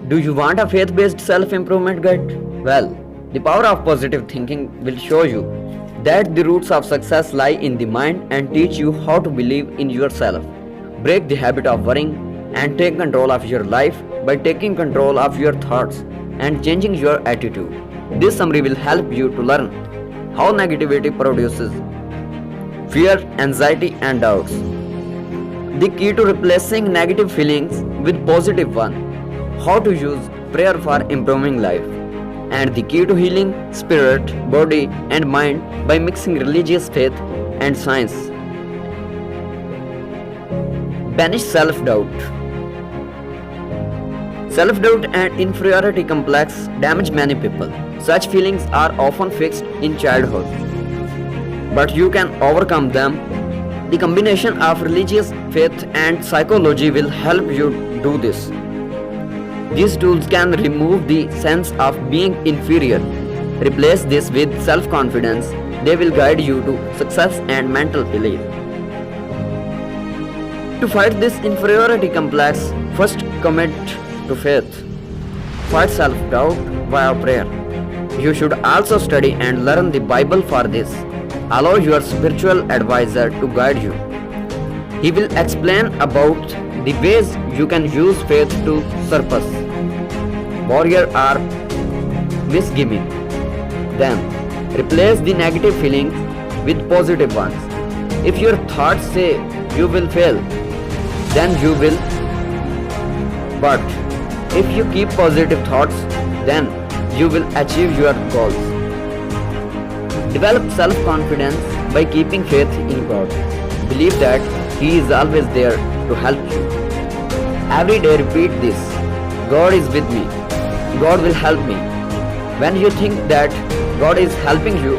Do you want a faith based self improvement guide? Well, the power of positive thinking will show you that the roots of success lie in the mind and teach you how to believe in yourself. Break the habit of worrying and take control of your life by taking control of your thoughts and changing your attitude. This summary will help you to learn how negativity produces fear, anxiety, and doubts. The key to replacing negative feelings with positive ones. How to use prayer for improving life. And the key to healing spirit, body, and mind by mixing religious faith and science. Banish self-doubt. Self-doubt and inferiority complex damage many people. Such feelings are often fixed in childhood, but you can overcome them. The combination of religious faith and psychology will help you do this. These tools can remove the sense of being inferior. Replace this with self-confidence. They will guide you to success and mental relief. To fight this inferiority complex, first commit to faith. Fight self-doubt via prayer. You should also study and learn the Bible for this. Allow your spiritual advisor to guide you. He will explain about the ways you can use faith to surpass warrior or misgiving. Then, replace the negative feelings with positive ones. If your thoughts say you will fail, then you will. But if you keep positive thoughts, then you will achieve your goals. Develop self-confidence by keeping faith in God. Believe that He is always there to help you. Every day repeat this. God is with me. God will help me. When you think that God is helping you,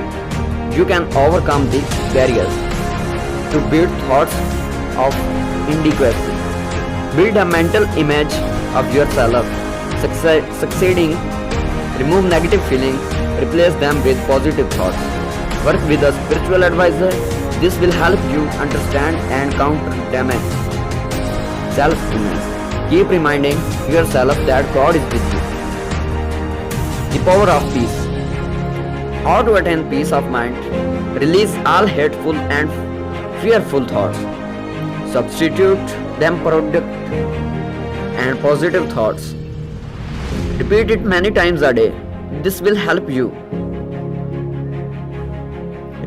you can overcome the barriers. To beat thoughts of inadequacy. Build a mental image of yourself succeeding. Remove negative feelings. Replace them with positive thoughts. Work with a spiritual advisor. This will help you understand and counter damage. Self-image. Keep reminding yourself that God is with you. The power of peace. How to attain peace of mind. Release all hateful and fearful thoughts. Substitute them productive and positive thoughts. Repeat it many times a day. This will help you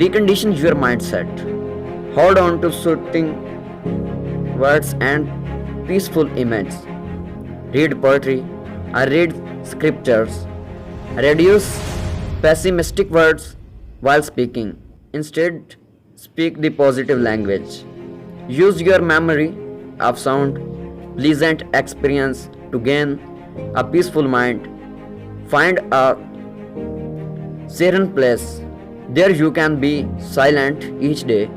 recondition your mindset. Hold on to soothing words and peaceful images. Read poetry or read scriptures. Reduce pessimistic words while speaking. Instead, speak the positive language. Use your memory of sound, pleasant experience to gain a peaceful mind. Find a serene place. There you can be silent each day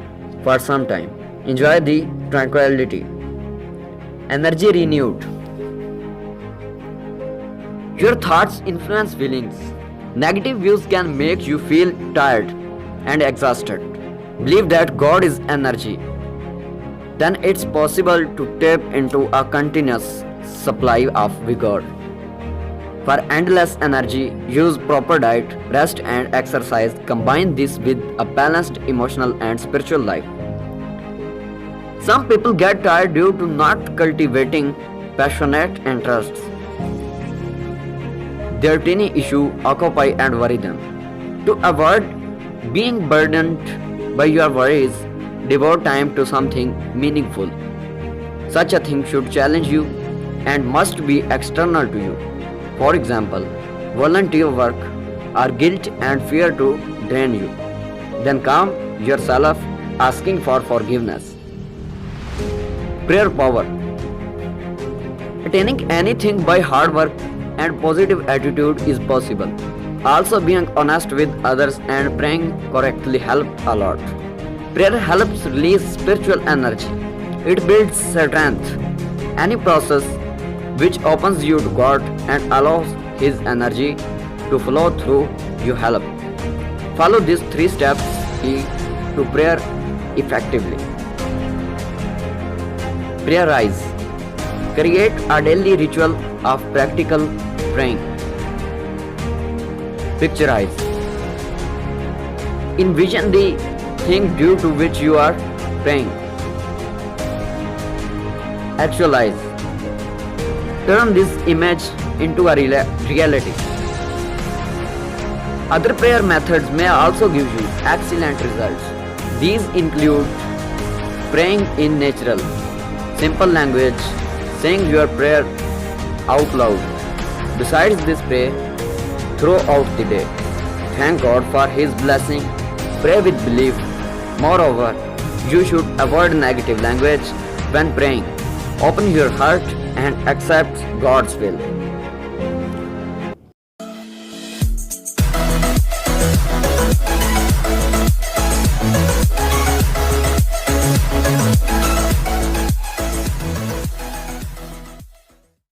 for some time. Enjoy the tranquility. Energy renewed. Your thoughts influence feelings. Negative views can make you feel tired and exhausted. Believe that God is energy. Then it's possible to tap into a continuous supply of vigor. For endless energy, use proper diet, rest and exercise. Combine this with a balanced emotional and spiritual life. Some people get tired due to not cultivating passionate interests. Their tiny issue occupy and worry them. To avoid being burdened by your worries, devote time to something meaningful. Such a thing should challenge you and must be external to you. For example, volunteer work or guilt and fear to drain you. Then calm yourself asking for forgiveness. Prayer power. Attaining anything by hard work and positive attitude is possible. Also being honest with others and praying correctly helps a lot. Prayer helps release spiritual energy. It builds strength. Any process which opens you to God and allows His energy to flow through you help. Follow these 3 steps key to prayer effectively. Prayerize. Create a daily ritual of practical praying. Picturize. Envision the thing due to which you are praying. Actualize. Turn this image into a reality. Other prayer methods may also give you excellent results. These include praying in natural, simple language, saying your prayer out loud. Besides this, pray throughout the day. Thank God for His blessing. Pray with belief. Moreover, you should avoid negative language when praying. Open your heart and accept God's will.